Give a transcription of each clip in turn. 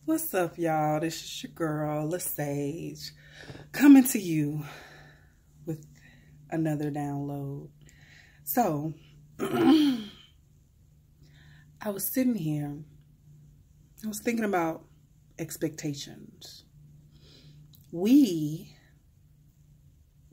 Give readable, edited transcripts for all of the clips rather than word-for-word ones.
What's up, y'all? This is your girl, LaSage, coming to you with another download. So, I was sitting here, I was thinking about expectations. We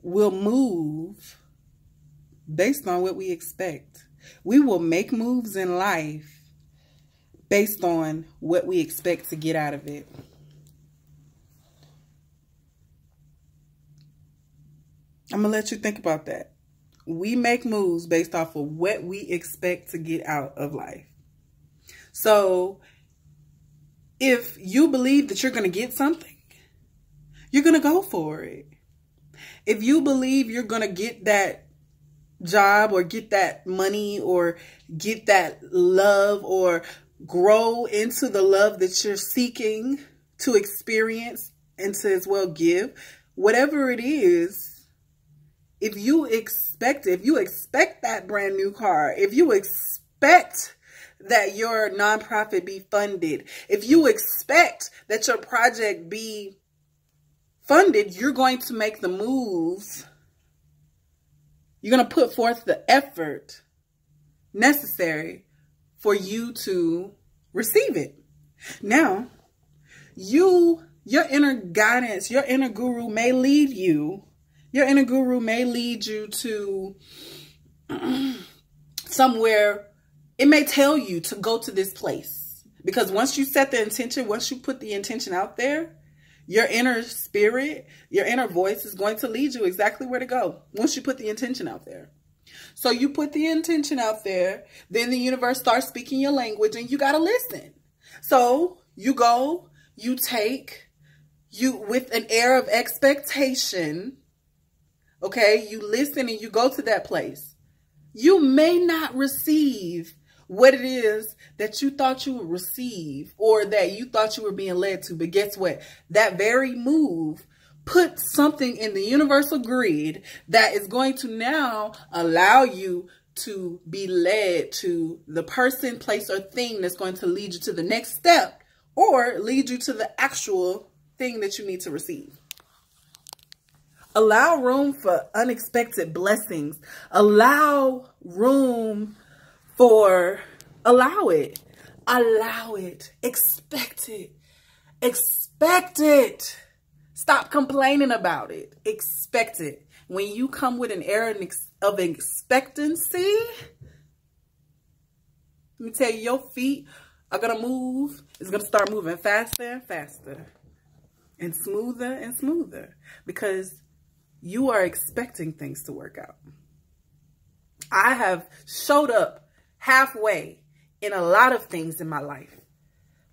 will move based on what we expect. We will make moves in life based on what we expect to get out of it. I'm going to let you think about that. We make moves based off of what we expect to get out of life. So, if you believe that you're going to get something, you're going to go for it. If you believe you're going to get that job or get that money or get that love or grow into the love that you're seeking to experience and to as well give, whatever it is, if you expect that brand new car, if you expect that your nonprofit be funded, if you expect that your project be funded, you're going to make the moves. You're going to put forth the effort necessary for you to receive it. Now, your inner guidance, your inner guru may lead you. Your inner guru may lead you to somewhere. It may tell you to go to this place. Because once you set the intention, once you put the intention out there, your inner spirit, your inner voice is going to lead you exactly where to go once you put the intention out there. So you put the intention out there, then the universe starts speaking your language and you got to listen. So you go, you with an air of expectation, okay, you listen and you go to that place. You may not receive what it is that you thought you would receive or that you thought you were being led to. But guess what? That very move put something in the universal grid that is going to now allow you to be led to the person, place, or thing that's going to lead you to the next step or lead you to the actual thing that you need to receive. Allow room for unexpected blessings. Allow room for, allow it. Allow it. Expect it. Expect it. Stop complaining about it. Expect it. When you come with an air of expectancy, let me tell you, your feet are going to move. It's going to start moving faster and faster and smoother because you are expecting things to work out. I have showed up halfway in a lot of things in my life.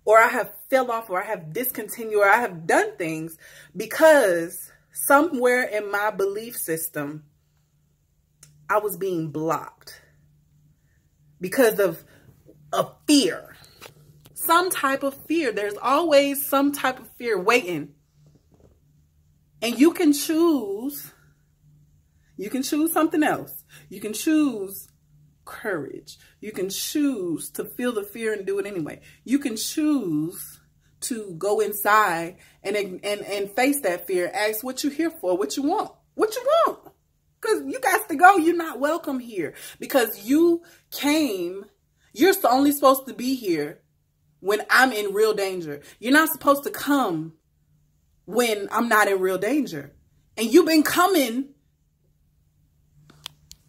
Or I have fell off, or I have discontinued, or I have done things because somewhere in my belief system, I was being blocked because of a fear. Some type of fear. There's always some type of fear waiting. And you can choose. You can choose something else. You can choose courage. You can choose to feel the fear and do it anyway. You can choose to go inside and face that fear. Ask what you're here for, what you want. What you want. Because you got to go. You're not welcome here. Because you came, you're only supposed to be here when I'm in real danger. You're not supposed to come when I'm not in real danger. And you've been coming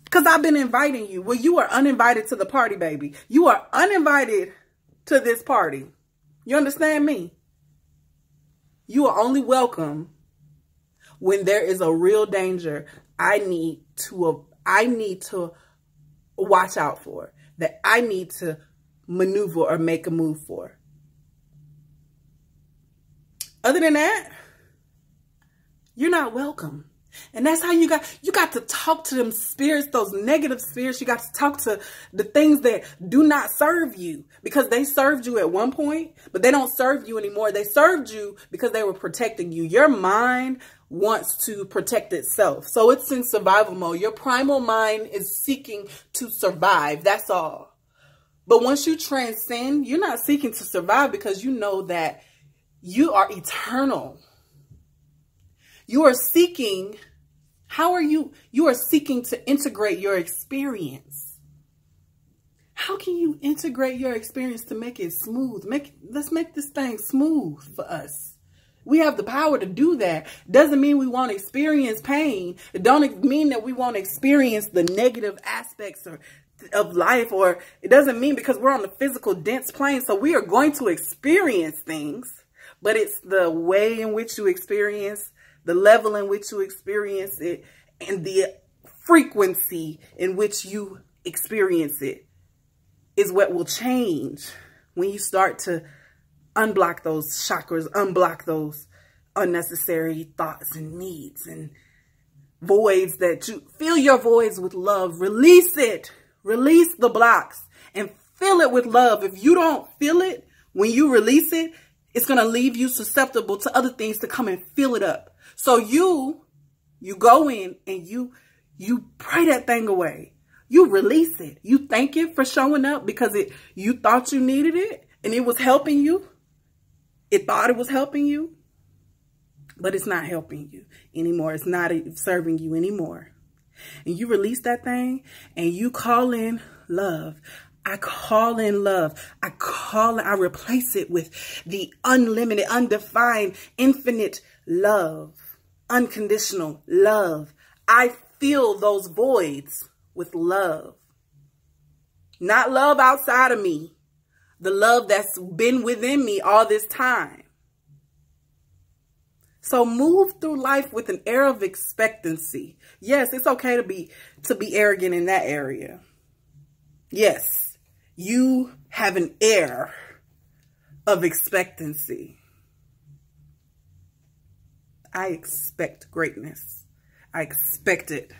because I've been inviting you. Well, you are uninvited to the party, baby. You are uninvited to this party. You understand me? You are only welcome when there is a real danger I need to watch out for, that I need to maneuver or make a move for. Other than that, you're not welcome. And that's how you got to talk to them spirits, those negative spirits. You got to talk to the things that do not serve you because they served you at one point, but they don't serve you anymore. They served you because they were protecting you. Your mind wants to protect itself. So it's in survival mode. Your primal mind is seeking to survive. That's all. But once you transcend, you're not seeking to survive because you know that You are eternal. You are seeking, you are seeking to integrate your experience. How can you integrate your experience to make it smooth? Let's make this thing smooth for us. We have the power to do that. Doesn't mean we won't experience pain. It don't mean that we won't experience the negative aspects of life, or it doesn't mean because we're on the physical dense plane. So we are going to experience things, but it's the way in which you experience, the level in which you experience it, and the frequency in which you experience it is what will change when you start to unblock those chakras, unblock those unnecessary thoughts and needs and voids that you fill your voids with love. Release it. Release the blocks and fill it with love. If you don't feel it, when you release it, it's going to leave you susceptible to other things to come and fill it up. So you go in and you pray that thing away. You release it. You thank it for showing up because you thought you needed it and it was helping you. It thought it was helping you, but it's not helping you anymore. It's not serving you anymore. And you release that thing and you call in love. I call in love. I replace it with the unlimited, undefined, infinite love, unconditional love. I fill those voids with love. Not love outside of me. The love that's been within me all this time. So move through life with an air of expectancy. Yes, it's okay to be arrogant in that area. Yes, you have an air of expectancy. I expect greatness. I expect it.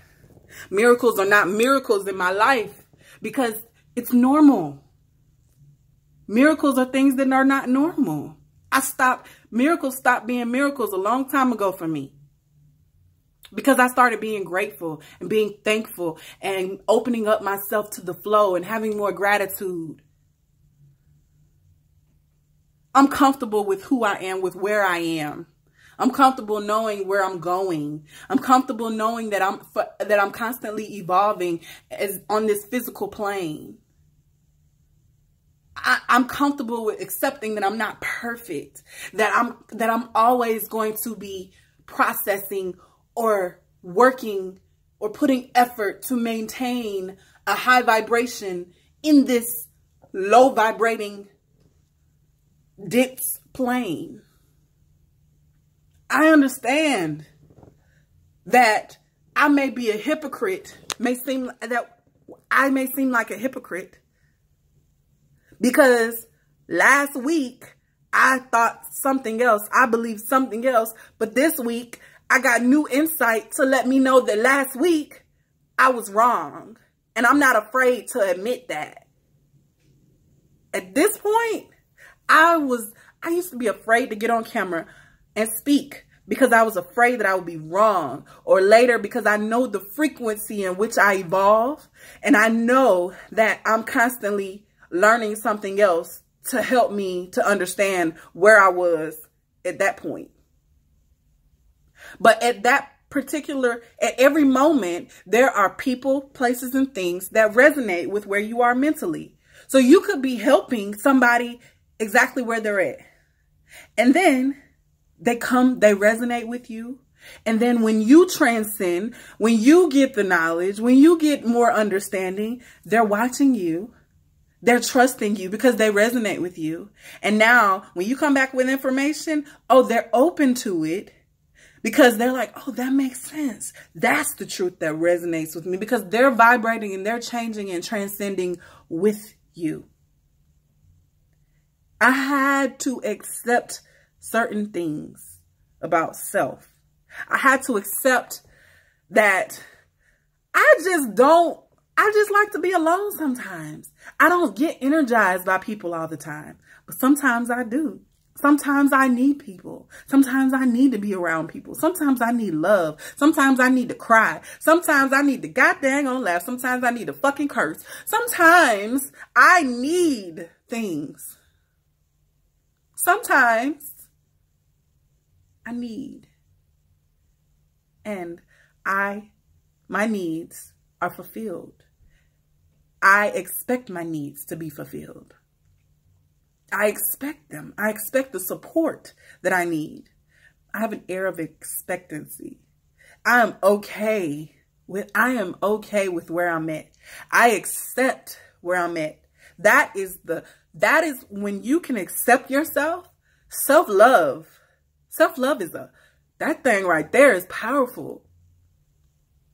Miracles are not miracles in my life because it's normal. Miracles are things that are not normal. Miracles stopped being miracles a long time ago for me. Because I started being grateful and being thankful and opening up myself to the flow and having more gratitude. I'm comfortable with who I am, with where I am. I'm comfortable knowing where I'm going. I'm comfortable knowing that I'm constantly evolving on this physical plane. I'm comfortable with accepting that I'm not perfect, that I'm always going to be processing or working or putting effort to maintain a high vibration in this low vibrating dense plane. I understand that I may be a hypocrite, I may seem like a hypocrite. Because last week, I thought something else. I believed something else. But this week, I got new insight to let me know that last week, I was wrong. And I'm not afraid to admit that. At this point, I used to be afraid to get on camera and speak because I was afraid that I would be wrong. Or later, because I know the frequency in which I evolve. And I know that I'm constantly learning something else to help me to understand where I was at that point. But at every moment, there are people, places, and things that resonate with where you are mentally. So you could be helping somebody exactly where they're at. And then they resonate with you. And then when you transcend, when you get the knowledge, when you get more understanding, they're watching you. They're trusting you because they resonate with you. And now when you come back with information, oh, they're open to it because they're like, oh, that makes sense. That's the truth that resonates with me because they're vibrating and they're changing and transcending with you. I had to accept certain things about self. I had to accept that I just like to be alone sometimes. I don't get energized by people all the time, but sometimes I do. Sometimes I need people. Sometimes I need to be around people. Sometimes I need love. Sometimes I need to cry. Sometimes I need to goddamn on laugh. Sometimes I need to fucking curse. Sometimes I need things. Sometimes I need. And my needs are fulfilled. I expect my needs to be fulfilled. I expect them. I expect the support that I need. I have an air of expectancy. I am okay with where I'm at. I accept where I'm at. That is when you can accept yourself. Self-love is that thing right there is powerful.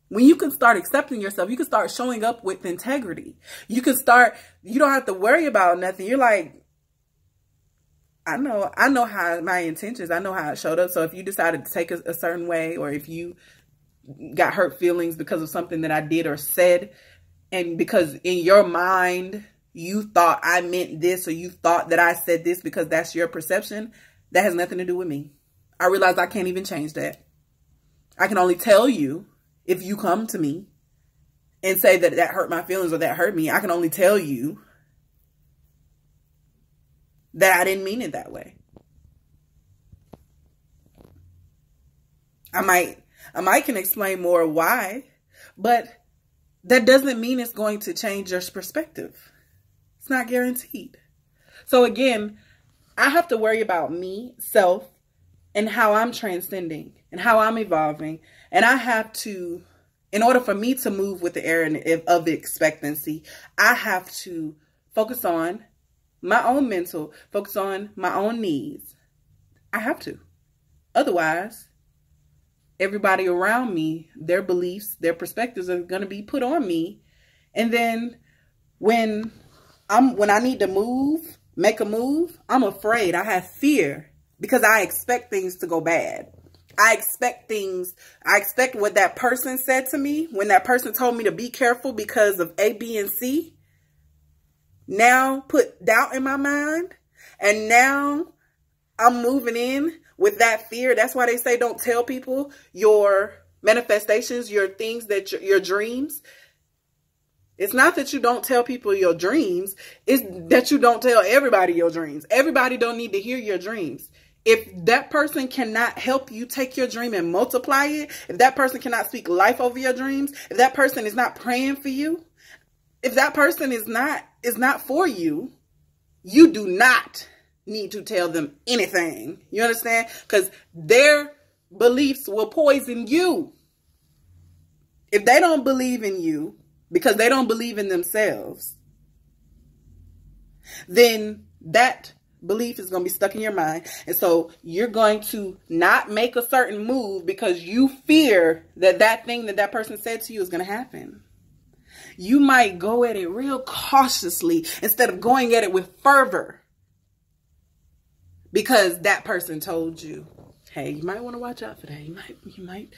When you can start accepting yourself, you can start showing up with integrity. You don't have to worry about nothing. You're like, I know how my intentions, I know how I showed up. So if you decided to take a certain way, or if you got hurt feelings because of something that I did or said, and because in your mind, you thought I meant this, or you thought that I said this because that's your perception, that has nothing to do with me. I realize I can't even change that. I can only tell you if you come to me and say that that hurt my feelings or that hurt me. I can only tell you that I didn't mean it that way. I might can explain more why, but that doesn't mean it's going to change your perspective. It's not guaranteed. So again, I have to worry about me, self, and how I'm transcending and how I'm evolving. And I have to, in order for me to move with the air of expectancy, I have to focus on my own mental, focus on my own needs. I have to. Otherwise, everybody around me, their beliefs, their perspectives are going to be put on me. And then when I need to make a move, I'm afraid. I have fear because I expect things to go bad. I expect what that person said to me when that person told me to be careful because of A, B, and C. Now put doubt in my mind, and now I'm moving in with that fear. That's why they say don't tell people your manifestations, your things, your dreams. It's not that you don't tell people your dreams. It's that you don't tell everybody your dreams. Everybody don't need to hear your dreams. If that person cannot help you take your dream and multiply it, if that person cannot speak life over your dreams, if that person is not praying for you, if that person is not for you, you do not need to tell them anything. You understand? Because their beliefs will poison you. If they don't believe in you because they don't believe in themselves, then that belief is going to be stuck in your mind. And so you're going to not make a certain move because you fear that thing that person said to you is going to happen. You might go at it real cautiously instead of going at it with fervor because that person told you, hey, you might want to watch out for that. You might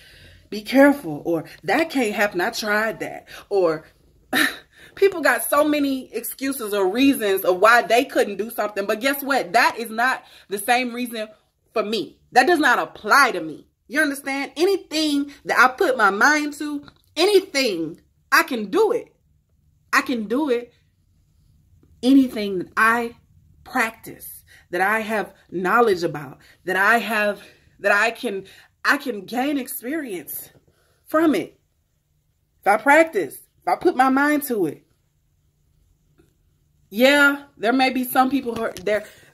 be careful, or that can't happen. I tried that. Or people got so many excuses or reasons of why they couldn't do something. But guess what? That is not the same reason for me. That does not apply to me. You understand? Anything that I put my mind to, anything, I can do it. I can do it. Anything that I practice, that I have knowledge about, that I can gain experience from it. If I practice, if I put my mind to it. Yeah, there may be some people who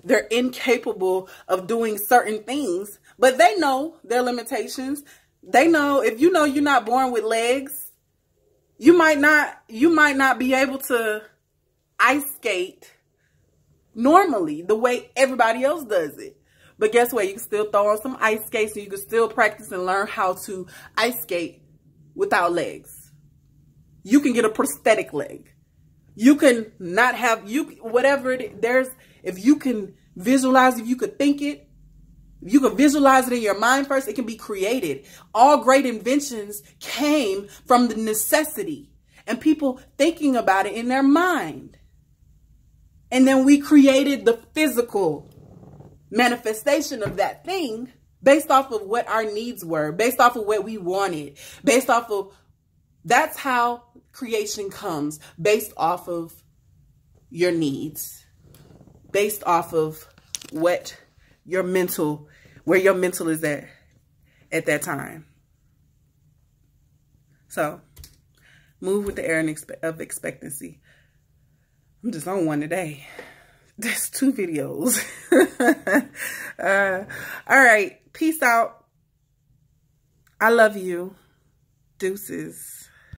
they're incapable of doing certain things, but they know their limitations. They know if you know you're not born with legs, you might not be able to ice skate normally the way everybody else does it. But guess what? You can still throw on some ice skates and you can still practice and learn how to ice skate without legs. You can get a prosthetic leg. You can not have, whatever it is, if you can visualize, if you could think it, if you can visualize it in your mind first, it can be created. All great inventions came from the necessity and people thinking about it in their mind. And then we created the physical manifestation of that thing based off of what our needs were, based off of what we wanted, based off of, that's how creation comes, based off of your needs, based off of what your mental, where your mental is at that time. So move with the air of expectancy. I'm just on one today. There's 2 videos. All right. Peace out. I love you. Deuces.